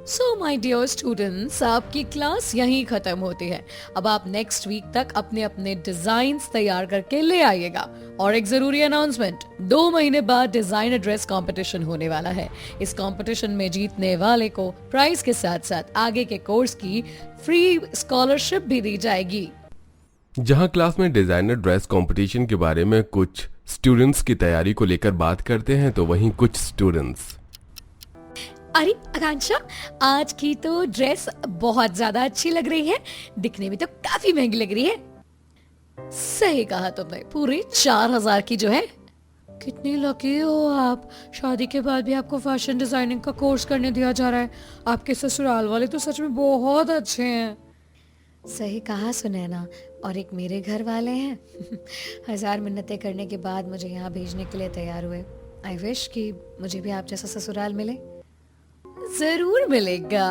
So my dear students, आपकी class यहीं खत्म होती है। अब आप नेक्स्ट वीक तक अपने अपने डिजाइन्स तैयार करके ले आइएगा। और एक जरूरी अनाउंसमेंट, 2 महीने बाद डिजाइनर ड्रेस कंपटीशन होने वाला है। इस कंपटीशन में जीतने वाले को प्राइज के साथ साथ आगे के कोर्स की फ्री स्कॉलरशिप भी दी जाएगी। जहां क्लास में डिजाइनर ड्रेस कंपटीशन के बारे में कुछ स्टूडेंट्स की तैयारी को लेकर बात करते हैं, तो वहीं कुछ स्टूडेंट्स, अरे आकांक्षा, आज की तो ड्रेस बहुत ज्यादा अच्छी लग रही है। दिखने में तो काफी महंगी लग रही है। सही कहा तुमने, पूरे 4,000 की जो है। कितनी लकी हो आप, शादी के बाद भी आपको फैशन डिजाइनिंग का कोर्स करने दिया जा रहा है। आपके ससुराल वाले तो सच में बहुत अच्छे हैं। सही कहा सुनैना, और एक मेरे घर वाले हैं। 1000 मिन्नतें करने के बाद मुझे यहाँ भेजने के लिए तैयार हुए। आई विश कि मुझे भी आप जैसा ससुराल मिले। जरूर मिलेगा।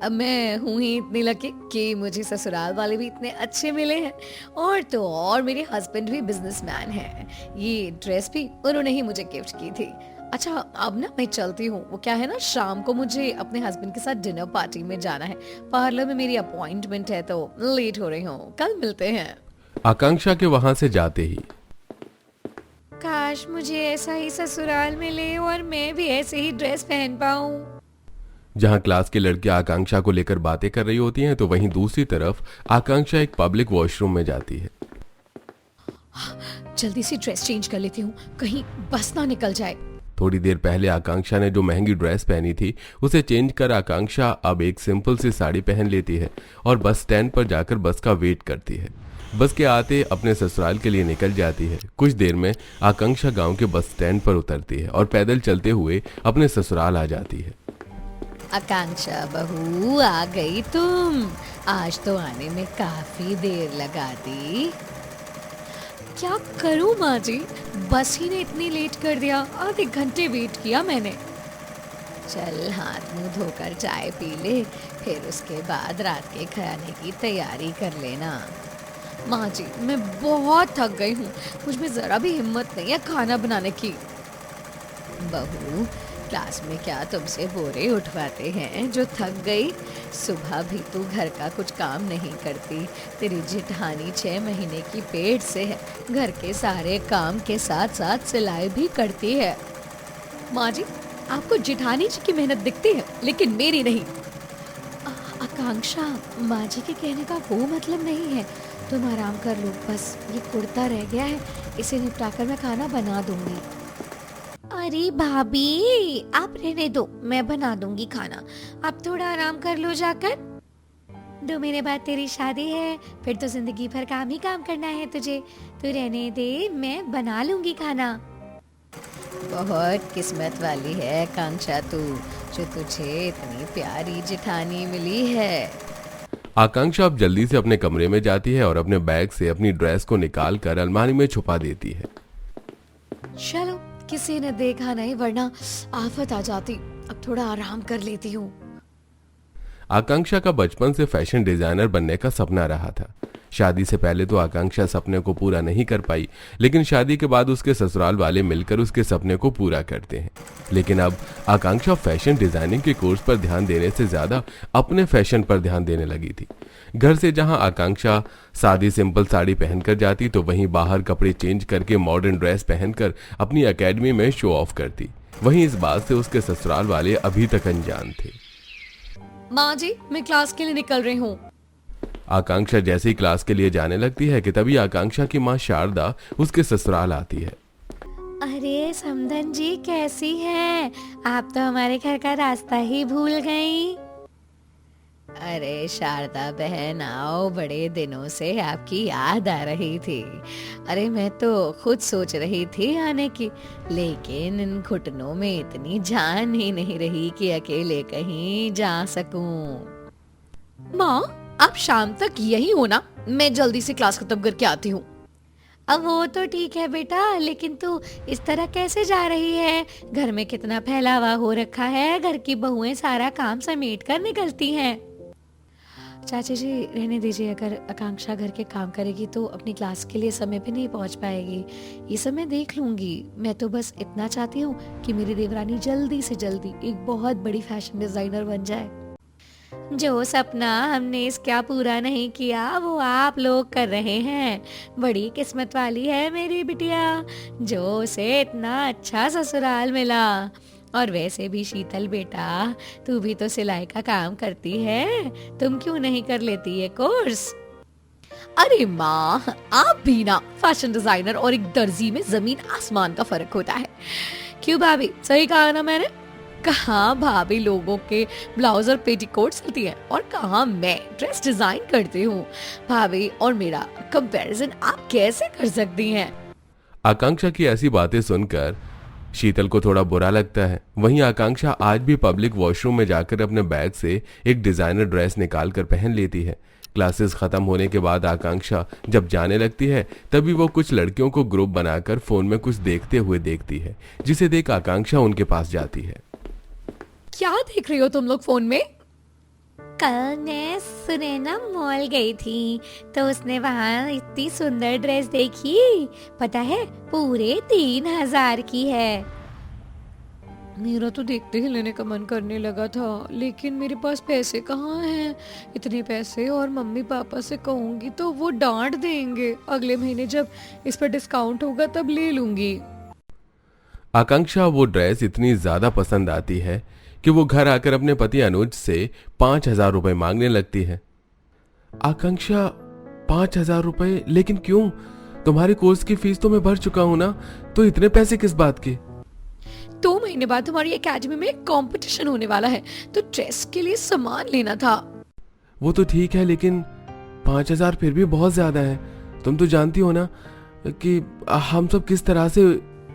अब मैं हूं ही इतनी लकी कि मुझे ससुराल वाले भी इतने अच्छे मिले हैं। और तो और मेरे हस्बैंड भी बिजनेसमैन हैं। ये ड्रेस भी उन्होंने ही मुझे गिफ्ट की थी। अच्छा, अब ना मैं चलती हूँ। वो क्या है ना, शाम को मुझे अपने हस्बैंड के साथ डिनर पार्टी में जाना है। पार्लर में मेरी अपॉइंटमेंट है, तो लेट हो रही हूँ। कल मिलते हैं। आकांक्षा के वहां से जाते ही, काश मुझे ऐसा ही ससुराल मिले और मैं भी ऐसे ही ड्रेस पहन पाऊँ। जहां क्लास की लड़कियां आकांक्षा को लेकर बातें कर रही होती हैं, तो वहीं दूसरी तरफ आकांक्षा एक पब्लिक वॉशरूम में जाती है। जल्दी से ड्रेस चेंज कर लेती हूँ, कहीं बस ना निकल जाए। थोड़ी देर पहले आकांक्षा ने जो महंगी ड्रेस पहनी थी, उसे चेंज कर आकांक्षा अब एक सिंपल सी साड़ी पहन लेती है और बस स्टैंड पर जाकर बस का वेट करती है। बस के आते अपने ससुराल के लिए निकल जाती है। कुछ देर में आकांक्षा गांव के बस स्टैंड पर उतरती है और पैदल चलते हुए अपने ससुराल आ जाती है। आकांक्षा बहू, आ गई तुम। आज तो आने में काफी देर लगा दी। क्या करूं माँ जी, बस ही ने इतनी लेट कर दिया। आधे घंटे वेट किया मैंने। चल हाथ मुंह धोकर चाय पी ले, फिर उसके बाद रात के खाने की तैयारी कर लेना। माँ जी, मैं बहुत थक गई हूँ, मुझ में जरा भी हिम्मत नहीं है खाना बनाने की। बहू, क्लास में क्या तुमसे बोरे उठवाते हैं जो थक गई? सुबह भी तू घर का कुछ काम नहीं करती। तेरी जेठानी 6 महीने की पेट से है, घर के सारे काम के साथ साथ सिलाई भी करती है। माँ जी, आपको जेठानी जी की मेहनत दिखती है, लेकिन मेरी नहीं। आकांक्षा, माँ जी के कहने का वो मतलब नहीं है। तुम आराम कर लो, बस ये कुर्ता रह गया है, इसे निपटाकर मैं खाना बना दूंगी। अरे भाभी, आप रहने दो, मैं बना दूंगी खाना। आप थोड़ा आराम कर लो जाकर। 2 महीने बाद तेरी शादी है, फिर तो जिंदगी भर काम ही काम करना है तुझे। तू रहने दे, मैं बना लूंगी खाना। बहुत किस्मत वाली है आकांक्षा तू, जो तुझे इतनी प्यारी जेठानी मिली है। आकांक्षा अब जल्दी से अपने कमरे में जाती है और अपने बैग से अपनी ड्रेस को निकाल कर अलमारी में छुपा देती है। चलो, किसी ने देखा नहीं, वरना आफत आ जाती। अब थोड़ा आराम कर लेती हूँ। आकांक्षा का बचपन से फैशन डिजाइनर बनने का सपना रहा था। शादी से पहले तो आकांक्षा सपने को पूरा नहीं कर पाई, लेकिन शादी के बाद उसके ससुराल वाले मिलकर उसके सपने को पूरा करते हैं। लेकिन अब आकांक्षा फैशन डिजाइनिंग के कोर्स पर ध्यान देने से ज्यादा अपने फैशन पर ध्यान देने लगी थी। घर से जहां आकांक्षा सादी सिंपल साड़ी पहनकर जाती, तो वहीं बाहर कपड़े चेंज करके मॉडर्न ड्रेस पहनकर अपनी एकेडमी में शो ऑफ करती। वहीं इस बात से उसके ससुराल वाले अभी तक अनजान थे। माँ जी, मैं क्लास के लिए निकल रही हूँ। आकांक्षा जैसे ही क्लास के लिए जाने लगती है कि तभी आकांक्षा की माँ शारदा उसके ससुराल आती है। अरे समधन जी, कैसी हैं? आप तो हमारे घर का रास्ता ही भूल गई। अरे शारदा बहन, आओ, बड़े दिनों से आपकी याद आ रही थी। अरे मैं तो खुद सोच रही थी आने की, लेकिन इन घुटनों में इतनी जान ही नहीं रही कि अकेले कहीं जा सकूं। माँ, आप शाम तक यही हो ना? मैं जल्दी से क्लास खत्म करके आती हूँ। अब वो तो ठीक है बेटा, लेकिन तू इस तरह कैसे जा रही है? घर में कितना फैलावा हो रखा है, घर की बहुएं सारा काम समेट कर निकलती हैं। चाची जी, रहने दीजिए। अगर आकांक्षा घर के काम करेगी तो अपनी क्लास के लिए समय पे नहीं पहुंच पाएगी। ये सब मैं देख लूंगी। मैं तो बस इतना चाहती हूँ कि मेरी देवरानी जल्दी से जल्दी एक बहुत बड़ी फैशन डिजाइनर बन जाए। जो सपना हमने इसका पूरा नहीं किया वो आप लोग कर रहे हैं। बड़ी किस्मत वाली है मेरी बिटिया जो उसे इतना अच्छा ससुराल मिला। और वैसे भी शीतल बेटा, तू भी तो सिलाई का काम करती है, तुम क्यों नहीं कर लेती ये कोर्स? अरे माँ, आप भी ना, फैशन डिजाइनर और एक दर्जी में जमीन आसमान का फर्क होता है। क्यों भाभी, सही कहा ना मैंने? कहाँ भाभी लोगों के ब्लाउज और पेटीकोट सिलती है और कहाँ मैं ड्रेस डिजाइन करती हूँ। भाभी और मेरा कंपैरिजन आप कैसे कर सकती हैं? आकांक्षा की ऐसी बातें सुनकर शीतल को थोड़ा बुरा लगता है। वहीं आकांक्षा आज भी पब्लिक वॉशरूम में जाकर अपने बैग से एक डिजाइनर ड्रेस निकाल कर पहन लेती है। क्लासेस खत्म होने के बाद आकांक्षा जब जाने लगती है तभी वो कुछ लड़कियों को ग्रुप बनाकर फोन में कुछ देखते हुए देखती है, जिसे देख आकांक्षा उनके पास जाती है। क्या देख रही हो तुम लोग फोन में? कल मैं सुनैना मॉल गई थी तो उसने वहाँ इतनी सुंदर ड्रेस देखी, पता है पूरे 3,000 की है। मेरा तो देखते ही लेने का मन करने लगा था, लेकिन मेरे पास पैसे कहाँ हैं? इतने पैसे और मम्मी पापा से कहूंगी तो वो डांट देंगे। अगले महीने जब इस पर डिस्काउंट होगा तब ले लूंगी। आकांक्षा वो ड्रेस इतनी ज्यादा पसंद आती है कि वो घर आकर अपने पति अनुज से 5,000 रुपए मांगने लगती है। आकांक्षा, 5,000 रुपए? लेकिन क्यों? तुम्हारे कोर्स की फीस तो मैं भर चुका हूं ना, तो इतने पैसे किस बात के? 2 महीने बाद हमारी एकेडमी में कंपटीशन होने वाला है तो ड्रेस के लिए सामान लेना था। वो तो ठीक है, लेकिन 5,000 फिर भी बहुत ज्यादा है। तुम तो जानती हो ना कि हम सब किस तरह से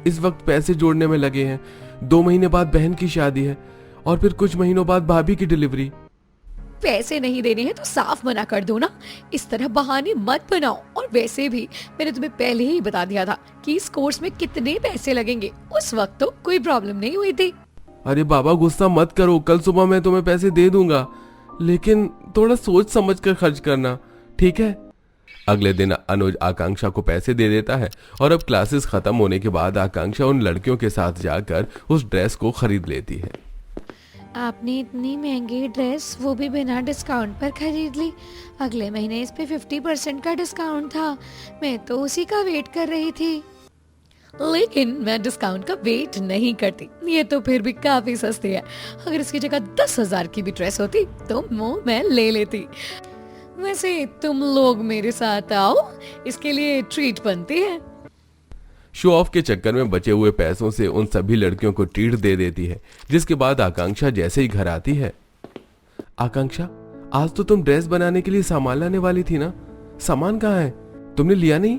इस वक्त पैसे जोड़ने में लगे हैं। 2 महीने बाद बहन की शादी है और फिर कुछ महीनों बाद भाभी की डिलीवरी। पैसे नहीं देने हैं तो साफ मना कर दो ना, इस तरह बहाने मत बनाओ। और वैसे भी मैंने तुम्हें पहले ही बता दिया था कि इस कोर्स में कितने पैसे लगेंगे, उस वक्त तो कोई प्रॉब्लम नहीं हुई थी। अरे बाबा, गुस्सा मत करो, कल सुबह मैं तुम्हें पैसे दे दूंगा, लेकिन थोड़ा सोच समझ कर खर्च करना, ठीक है? अगले दिन अनुज आकांक्षा को पैसे दे देता है और अब क्लासेस खत्म होने के बाद आकांक्षा उन लड़कियों के साथ जाकर उस ड्रेस को खरीद लेती है। आपने इतनी महंगी ड्रेस वो भी बिना डिस्काउंट पर खरीद ली। अगले महीने इस पे 50% का डिस्काउंट था, मैं तो उसी का वेट कर रही थी। लेकिन मैं डिस्काउंट का वेट नहीं करती, ये तो फिर भी काफी सस्ती है। अगर इसकी जगह 10,000 की भी ड्रेस होती तो मैं ले लेती। वैसे तुम लोग मेरे साथ आओ, इसके लिए ट्रीट बनती है। शो ऑफ के चक्कर में बचे हुए पैसों से उन सभी लड़कियों को ट्रीट दे देती है, जिसके बाद आकांक्षा जैसे ही घर आती है। आकांक्षा, आज तो तुम ड्रेस बनाने के लिए सामान लाने वाली थी ना, सामान कहाँ है? तुमने लिया नहीं?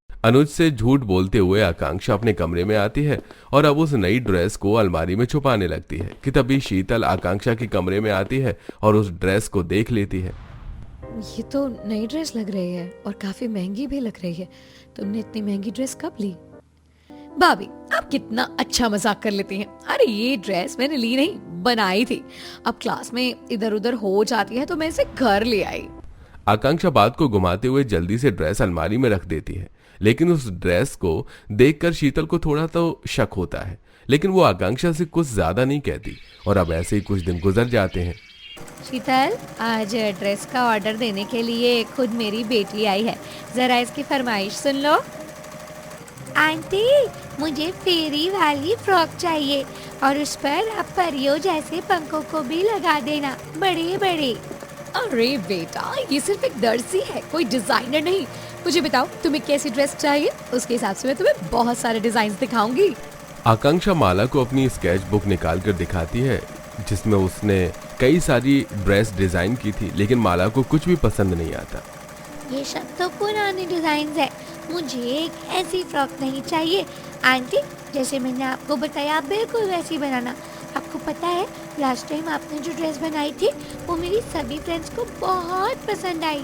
अनुज से झूठ बोलते हुए आकांक्षा अपने कमरे में आती है और अब उस नई ड्रेस को अलमारी में छुपाने लगती है कि तभी शीतल आकांक्षा के कमरे में आती है और उस ड्रेस को देख लेती है। ये तो नई ड्रेस लग रही है और काफी महंगी भी लग रही है। तुमने इतनी महंगी ड्रेस कब ली? भाभी, आप कितना अच्छा मजाक कर लेती हैं। अरे ये ड्रेस मैंने ली नहीं, बनाई थी। अब क्लास में इधर उधर हो जाती है तो मैं इसे घर ले आई। आकांक्षा बात को घुमाते हुए जल्दी से ड्रेस अलमारी में रख देती है, लेकिन उस ड्रेस को देखकर शीतल को थोड़ा तो शक होता है, लेकिन वो आकांक्षा से कुछ ज्यादा नहीं कहती और अब ऐसे ही कुछ दिन गुजर जाते हैं। शीतल, आज ड्रेस का ऑर्डर देने के लिए खुद मेरी बेटी आई है, जरा इसकी फरमाइश सुन लो। आंटी, मुझे फेरी वाली फ्रॉक चाहिए और उस पर आप परियों जैसे पंखों को भी लगा देना, बड़े बड़े। अरे बेटा, ये सिर्फ एक दर्जी है, कोई डिजाइनर नहीं। मुझे बताओ तुम्हें कैसी ड्रेस चाहिए, उसके हिसाब से मैं तुम्हें बहुत सारे डिजाइन दिखाऊंगी। आकांक्षा माला को अपनी स्केच बुक निकाल कर दिखाती है, जिसमें उसने कई सारी ड्रेस डिजाइन की थी, लेकिन माला को कुछ भी पसंद नहीं आता। ये सब तो पुराने डिजाइन है, मुझे एक ऐसी फ्रॉक नहीं चाहिए। आंटी, जैसे मैंने आपको बताया आप बिल्कुल वैसी बनाना। आपको पता है लास्ट टाइम आपने जो ड्रेस बनाई थी वो मेरी सभी फ्रेंड्स को बहुत पसंद आई।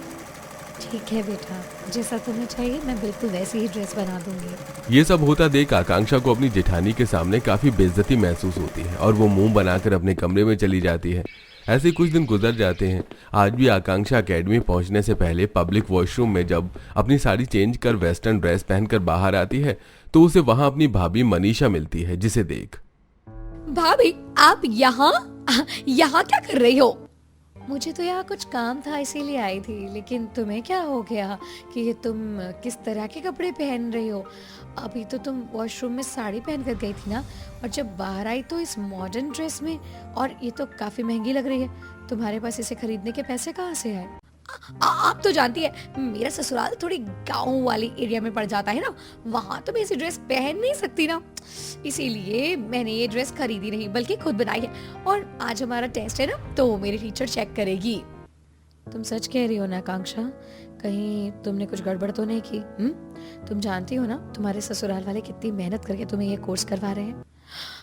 ठीक है बेटा, जैसा तुम्हें चाहिए मैं बिल्कुल वैसी ही ड्रेस बना दूंगी। ये सब होता देख आकांक्षा को अपनी जेठानी के सामने काफी बेइज्जती महसूस होती है और वो मुंह बनाकर अपने कमरे में चली जाती है। ऐसे कुछ दिन गुजर जाते हैं। आज भी आकांक्षा एकेडमी पहुंचने से पहले पब्लिक वॉशरूम में जब अपनी साड़ी चेंज कर वेस्टर्न ड्रेस पहनकर बाहर आती है तो उसे वहां अपनी भाभी मनीषा मिलती है, जिसे देख। भाभी, आप यहाँ क्या कर रही हो? मुझे तो यहाँ कुछ काम था इसीलिए आई थी, लेकिन तुम्हें क्या हो गया कि ये तुम किस तरह के कपड़े पहन रही हो? अभी तो तुम वॉशरूम में साड़ी पहन कर गई थी ना, और जब बाहर आई तो इस मॉडर्न ड्रेस में, और ये तो काफी महंगी लग रही है। तुम्हारे पास इसे खरीदने के पैसे कहाँ से आए? आप तो जानती है मेरा ससुराल थोड़ी गांव वाली एरिया में पड़ जाता है ना, वहां तो मैं ऐसी ड्रेस पहन नहीं सकती ना, इसीलिए मैंने ये ड्रेस खरीदी नहीं बल्कि खुद बनाई है। और आज हमारा टेस्ट है ना, तो मेरी टीचर चेक करेगी। तुम सच कह रही हो ना आकांक्षा? कहीं तुमने कुछ गड़बड़ तो नहीं की? तुम जानती हो ना तुम्हारे ससुराल वाले कितनी मेहनत करके तुम्हें ये कोर्स करवा रहे हैं।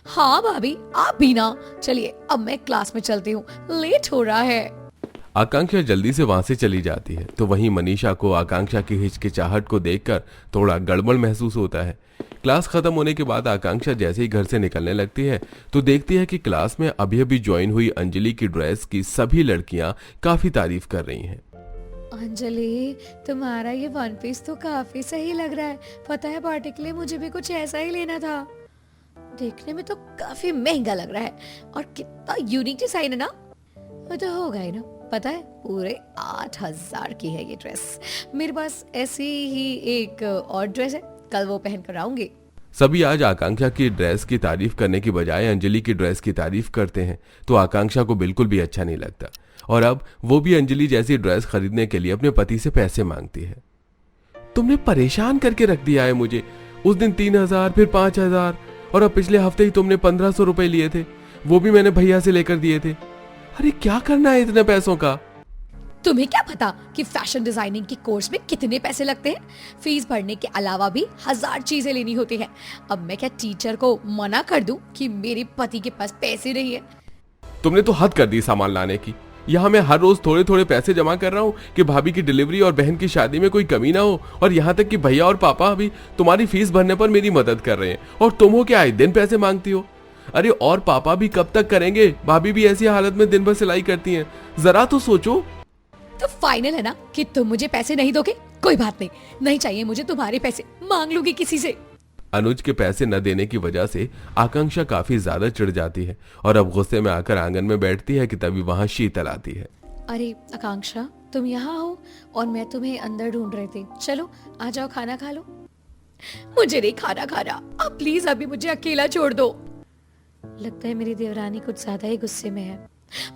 हाँ भाभी, आप भी ना। चलिए अब मैं क्लास में चलती हूँ, लेट हो रहा है। आकांक्षा जल्दी से वहां से चली जाती है। तो वहीं मनीषा को आकांक्षा की हिचकिचाहट को देखकर थोड़ा गड़बड़ महसूस होता है। क्लास खत्म होने के बाद आकांक्षा जैसे ही घर से निकलने लगती है तो देखती है कि क्लास में अभी अभी ज्वाइन हुई अंजलि की ड्रेस की सभी लड़कियां काफी तारीफ कर रही हैं। अंजलि, तुम्हारा ये वन पीस तो काफी सही लग रहा है। पता है पार्टी के लिए मुझे भी कुछ ऐसा ही लेना था। देखने में तो काफी महंगा लग रहा है और कितना यूनिक डिजाइन है ना। वो तो होगा ही ना, पता है पूरे 8,000 की है ये ड्रेस। मेरे पास ऐसी ही एक और ड्रेस है, कल वो पहन कर आऊंगी। सभी आज आकांक्षा की ड्रेस की तारीफ करने की बजाय अंजलि की ड्रेस की तारीफ करते हैं, तो आकांक्षा को बिल्कुल भी अच्छा नहीं लगता और अब वो भी अंजलि जैसी ड्रेस खरीदने के लिए अपने पति से पैसे मांगती है। तुमने परेशान करके रख दिया है मुझे। उस दिन 3,000, फिर 5,000 और अब पिछले हफ्ते ही तुमने 1,500 रुपए लिए थे, वो भी मैंने भैया से लेकर दिए थे। अरे क्या करना है इतने पैसों का? तुम्हें क्या पता कि फैशन डिजाइनिंग के कोर्स में कितने पैसे लगते हैं? फीस भरने के अलावा भी 1000 चीजें लेनी होती हैं। अब मैं क्या टीचर को मना कर दूं कि मेरे पति के पास पैसे नहीं है? तुमने तो हद कर दी सामान लाने की। यहाँ मैं हर रोज थोड़े थोड़े पैसे जमा कर रहा हूँ कि भाभी की डिलीवरी और बहन की शादी में कोई कमी ना हो, और यहाँ तक कि भैया और पापा अभी तुम्हारी फीस भरने पर मेरी मदद कर रहे हैं, और तुम हो क्या आए दिन पैसे मांगती हो? अरे और पापा भी कब तक करेंगे? भाभी भी ऐसी हालत में दिन भर सिलाई करती हैं, जरा तो सोचो। तो फाइनल है ना कि तुम मुझे पैसे नहीं दोगे? कोई बात नहीं, नहीं चाहिए मुझे तुम्हारे पैसे, मांग लूंगी किसी से। अनुज के पैसे न देने की वजह से आकांक्षा काफी ज्यादा चिढ़ जाती है और अब गुस्से में आकर आंगन में बैठती है कि तभी वहां शीतल आती है। अरे आकांक्षा, तुम यहाँ हो और मैं तुम्हें अंदर ढूंढ रही थी। चलो आ जाओ, खाना खा लो। मुझे नहीं खाना खाना, अब प्लीज अभी मुझे अकेला छोड़ दो। लगता है मेरी देवरानी कुछ ज्यादा ही गुस्से में है।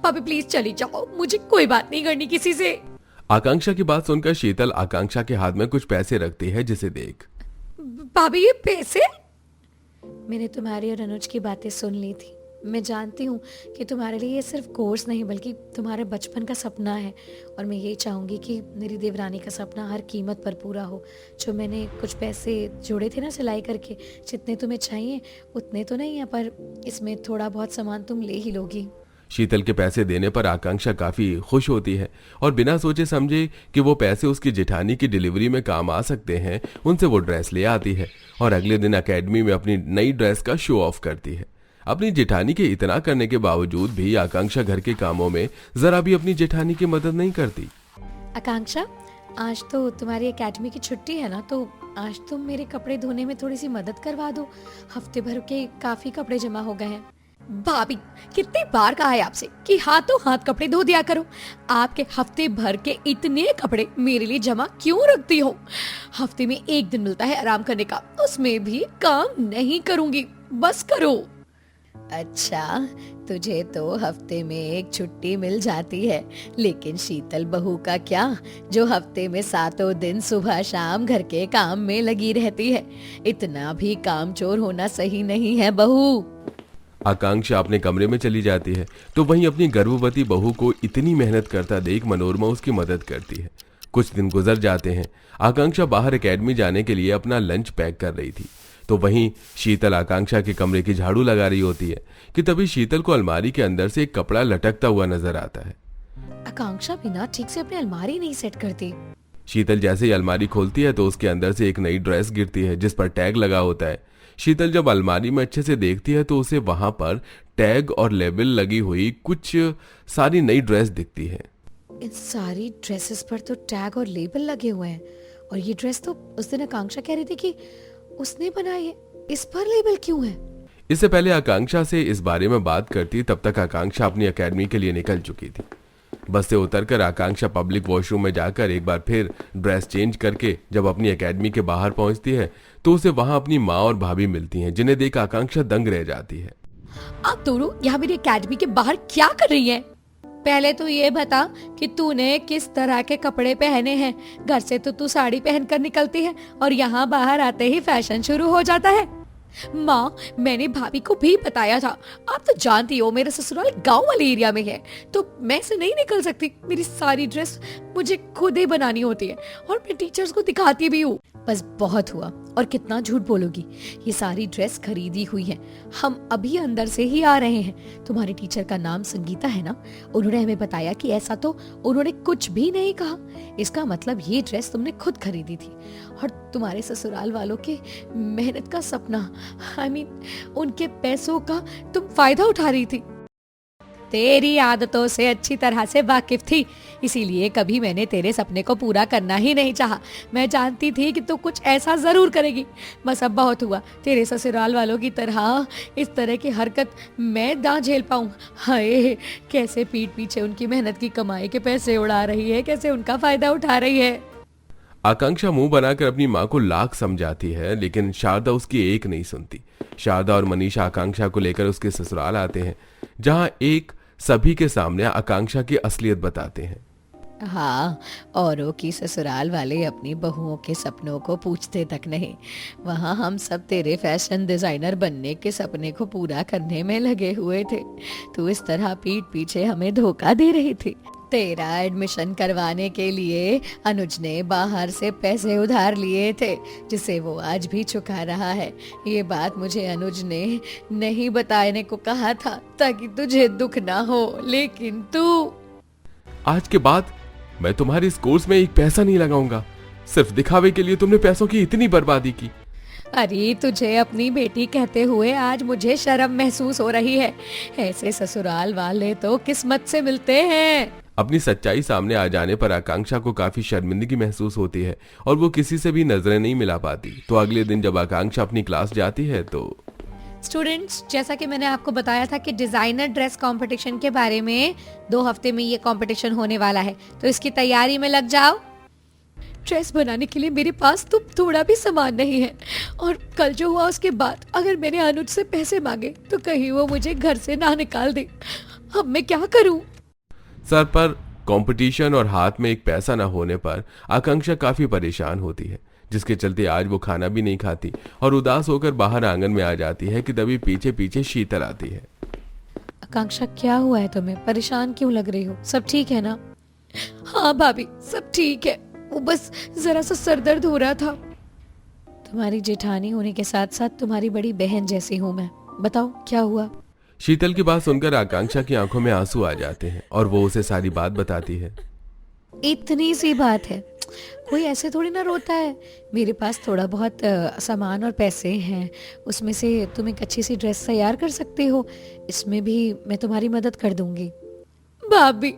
पापी प्लीज चली जाओ, मुझे कोई बात नहीं करनी किसी से। आकांक्षा की बात सुनकर शीतल आकांक्षा के हाथ में कुछ पैसे रखती है, जिसे देख। भाभी ये पैसे? मैंने तुम्हारी और अनुज की बातें सुन ली थी। मैं जानती हूँ कि तुम्हारे लिए ये सिर्फ कोर्स नहीं बल्कि तुम्हारे बचपन का सपना है, और मैं ये चाहूंगी कि मेरी देवरानी का सपना हर कीमत पर पूरा हो। जो मैंने कुछ पैसे जोड़े थे ना सिलाई करके, जितने तुम्हें चाहिए उतने तो नहीं है, पर इसमें थोड़ा बहुत सामान तुम ले ही लोगी। शीतल के पैसे देने पर आकांक्षा काफी खुश होती है और बिना सोचे समझे कि वो पैसे उसकी जेठानी की डिलीवरी में काम आ सकते हैं, उनसे वो ड्रेस ले आती है और अगले दिन एकेडमी में अपनी नई ड्रेस का शो ऑफ करती है। अपनी जेठानी के इतना करने के बावजूद भी आकांक्षा घर के कामों में जरा भी अपनी जेठानी की मदद नहीं करती। आकांक्षा, आज तो तुम्हारी एकेडमी की छुट्टी है ना, तो आज तुम मेरे कपड़े धोने में थोड़ी सी मदद करवा दो। हफ्ते भर के काफी कपड़े जमा हो गए हैं। भाभी, कितनी बार कहा है आपसे कि हाथों हाथ कपड़े धो दिया करो। आपके हफ्ते भर के इतने कपड़े मेरे लिए जमा क्यों रखती हो? हफ्ते में एक दिन मिलता है आराम करने का, उसमें भी काम नहीं करूंगी, बस करो। अच्छा, तुझे तो हफ्ते में एक छुट्टी मिल जाती है, लेकिन शीतल बहू का क्या, जो हफ्ते में 7 दिन सुबह शाम घर के काम में लगी रहती है। इतना भी कामचोर होना सही नहीं है बहू। आकांक्षा अपने कमरे में चली जाती है तो वहीं अपनी गर्भवती बहू को इतनी मेहनत करता देख मनोरमा उसकी मदद करती है। कुछ दिन गुजर जाते हैं। आकांक्षा बाहर एकेडमी जाने के लिए अपना लंच पैक कर रही थी, तो वहीं शीतल आकांक्षा के कमरे की झाड़ू लगा रही होती है कि तभी शीतल को अलमारी के अंदर से एक कपड़ा लटकता हुआ नजर आता है। आकांक्षा बिना ठीक से अपनी अलमारी नहीं सेट करती। शीतल जैसे ही अलमारी खोलती है तो उसके अंदर से एक नई ड्रेस गिरती है जिस पर टैग लगा होता है। शीतल जब अलमारी में अच्छे से देखती है तो उसे वहां पर टैग और लेबल लगी हुई कुछ सारी नई ड्रेस दिखती है। इन सारी ड्रेसेस पर तो टैग और लेबल लगे हुए हैं, और ये ड्रेस तो उस दिन आकांक्षा कह रही थी कि उसने बनाई है, इस पर लेबल क्यों है? इससे पहले आकांक्षा से इस बारे में बात करती तब तक आकांक्षा अपनी एकेडमी के लिए निकल चुकी थी। बस से उतरकर आकांक्षा पब्लिक वॉशरूम में जाकर एक बार फिर ड्रेस चेंज करके जब अपनी एकेडमी के बाहर पहुंचती है तो उसे वहां अपनी माँ और भाभी मिलती हैं, जिन्हें देख आकांक्षा दंग रह जाती है। आप दोनों यहाँ मेरी एकेडमी के बाहर क्या कर रही हैं? पहले तो ये बता कि तूने किस तरह के कपड़े पहने हैं। घर से तो तू साड़ी पहनकर निकलती है और यहाँ बाहर आते ही फैशन शुरू हो जाता है। माँ, मैंने भाभी को भी बताया था। आप तो जानती हो मेरा ससुराल गांव वाले एरिया में है, तो मैं से नहीं निकल सकती। मेरी सारी ड्रेस मुझे खुद ही बनानी होती है और मैं टीचर्स को दिखाती भी हूँ। बस बहुत हुआ, और कितना झूठ बोलोगी। ये सारी ड्रेस खरीदी हुई है। हम अभी अंदर से ही आ रहे हैं। तुम्हारे टीचर का नाम संगीता है ना? उन्होंने हमें बताया कि ऐसा तो उन्होंने कुछ भी नहीं कहा। इसका मतलब ये ड्रेस तुमने खुद खरीदी थी और तुम्हारे ससुराल वालों के मेहनत का सपना, उनके पैसों का तुम फायदा उठा रही थी। तेरी आदतों से अच्छी तरह से वाकिफ थी, इसीलिए कभी मैंने तेरे सपने को पूरा करना ही नहीं चाहा। मैं जानती थी कि तू कुछ ऐसा जरूर करेगी। बस अब बहुत हुआ। तेरे ससुराल वालों की तरह इस तरह की हरकत मैं ना झेल पाऊं। हाय, कैसे पीठ पीछे उनकी मेहनत की कमाई के पैसे उड़ा रही है, कैसे उनका फायदा उठा रही है। आकांक्षा मुंह बनाकर अपनी माँ को लाख समझाती है, लेकिन शारदा उसकी एक नहीं सुनती। शारदा और मनीषा आकांक्षा को लेकर उसके ससुराल आते हैं, जहां एक सभी के सामने आकांक्षा की असलियत बताते हैं। हाँ, औरों की ससुराल वाले अपनी बहुओं के सपनों को पूछते तक नहीं। वहाँ हम सब तेरे फैशन डिजाइनर बनने के सपने को पूरा करने में लगे हुए थे। तू इस तरह पीठ पीछे हमें धोखा दे रही थी। तेरा एडमिशन करवाने के लिए अनुज ने बाहर से पैसे उधार लिए थे, जिसे वो आज भी चुका रहा है। ये बात मुझे अनुज ने नहीं बताने को कहा था ताकि तुझे दुख ना हो, लेकिन तू। आज के बाद मैं तुम्हारे इस कोर्स में एक पैसा नहीं लगाऊंगा। सिर्फ दिखावे के लिए तुमने पैसों की इतनी बर्बादी की। अरे, तुझे अपनी बेटी कहते हुए आज मुझे शर्म महसूस हो रही है। ऐसे ससुराल वाले तो किस्मत से मिलते हैं। अपनी सच्चाई सामने आ जाने पर आकांक्षा को काफी शर्मिंदगी महसूस होती है और वो किसी से भी नजरें नहीं मिला पाती। तो अगले दिन जब आकांक्षा अपनी क्लास जाती है तो स्टूडेंट्स, जैसा कि मैंने आपको बताया था कि डिजाइनर ड्रेस कंपटीशन के बारे में 2 हफ्ते में ये कंपटीशन होने वाला है, तो इसकी तैयारी में लग जाओ। ड्रेस बनाने के लिए मेरे पास तो थोड़ा भी सामान नहीं है, और कल जो हुआ उसके बाद अगर मैंने अनुज से पैसे मांगे तो कहीं वो मुझे घर से ना निकाल दे। अब मैं क्या करूं? सर पर कंपटीशन और हाथ में एक पैसा न होने पर आकांक्षा काफी परेशान होती है, जिसके चलते आज वो खाना भी नहीं खाती और उदास होकर बाहर आंगन में आ जाती है कि तभी पीछे पीछे शीतल आती है। आकांक्षा, क्या हुआ है तुम्हें? परेशान क्यों लग रही हो? सब ठीक है ना? हाँ भाभी, सब ठीक है। वो बस जरा सा सर दर्द हो रहा था। तुम्हारी जेठानी होने के साथ साथ तुम्हारी बड़ी बहन जैसी हूँ मैं। बताओ क्या हुआ? शीतल की बात सुनकर आकांक्षा की आंखों में आंसू आ जाते हैं और वो उसे सारी बात बताती है। इतनी सी बात है, कोई ऐसे थोड़ी ना रोता है। मेरे पास थोड़ा बहुत सामान और पैसे हैं, उसमें से तुम एक अच्छी सी ड्रेस तैयार कर सकते हो। इसमें भी मैं तुम्हारी मदद कर दूंगी। भाभी,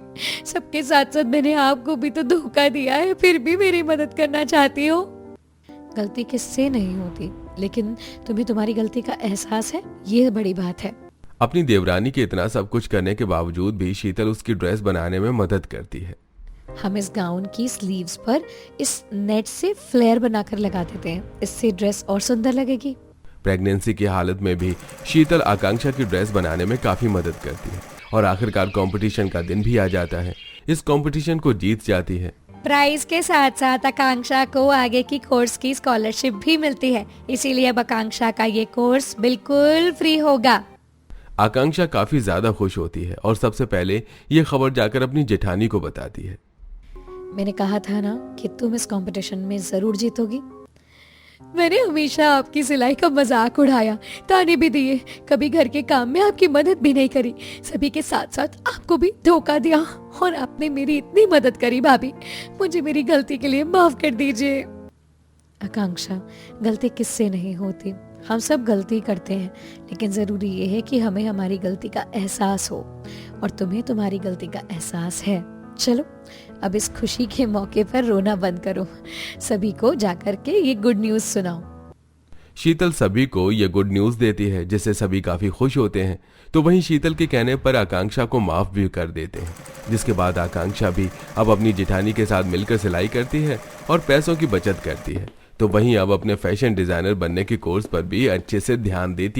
सबके साथ साथ मैंने आपको भी तो धोखा दिया है, फिर भी मेरी मदद करना चाहती हो। गलती किससे नहीं होती, लेकिन तुम्हें तुम्हारी गलती का एहसास है, ये बड़ी बात है। अपनी देवरानी के इतना सब कुछ करने के बावजूद भी शीतल उसकी ड्रेस बनाने में मदद करती है। हम इस गाउन की स्लीव्स पर इस नेट से फ्लेयर बनाकर लगा देते हैं, इससे ड्रेस और सुंदर लगेगी। प्रेगनेंसी की हालत में भी शीतल आकांक्षा की ड्रेस बनाने में काफी मदद करती है और आखिरकार कंपटीशन का दिन भी आ जाता है। इस कंपटीशन को जीत जाती है। प्राइज के साथ साथ आकांक्षा को आगे की कोर्स की स्कॉलरशिप भी मिलती है, इसीलिए अब आकांक्षा का ये कोर्स बिल्कुल फ्री होगा। आकांक्षा काफी ज्यादा खुश होती है और सबसे पहले ये खबर जाकर अपनी जेठानी को बताती है। मैंने कहा था ना कि तुम इस कंपटीशन में जरूर जीतोगी। मैंने हमेशा आपकी सिलाई का मजाक उड़ाया, ताने भी दिए, कभी घर के काम में आपकी मदद भी नहीं करी, सभी के साथ साथ आपको भी धोखा दिया, और आपने मेरी इतनी मदद करी। भाभी, मुझे मेरी गलती के लिए माफ कर दीजिए। आकांक्षा, गलती किससे नहीं होती, हम सब गलती करते हैं, लेकिन जरूरी ये है कि हमें हमारी गलती का एहसास हो, और तुम्हें तुम्हारी गलती का एहसास है। चलो अब इस खुशी के मौके पर रोना बंद करो, सभी को जाकर के ये गुड न्यूज सुनाओ। शीतल सभी को ये गुड न्यूज देती है, जिससे सभी काफी खुश होते हैं। तो वहीं शीतल के कहने पर आकांक्षा को माफ भी कर देते हैं, जिसके बाद आकांक्षा भी अब अपनी जेठानी के साथ मिलकर सिलाई करती है और पैसों की बचत करती है। तो वहीं अब अपने फैशन डिजाइनर बनने के कोर्स पर भी अच्छे से ध्यान देती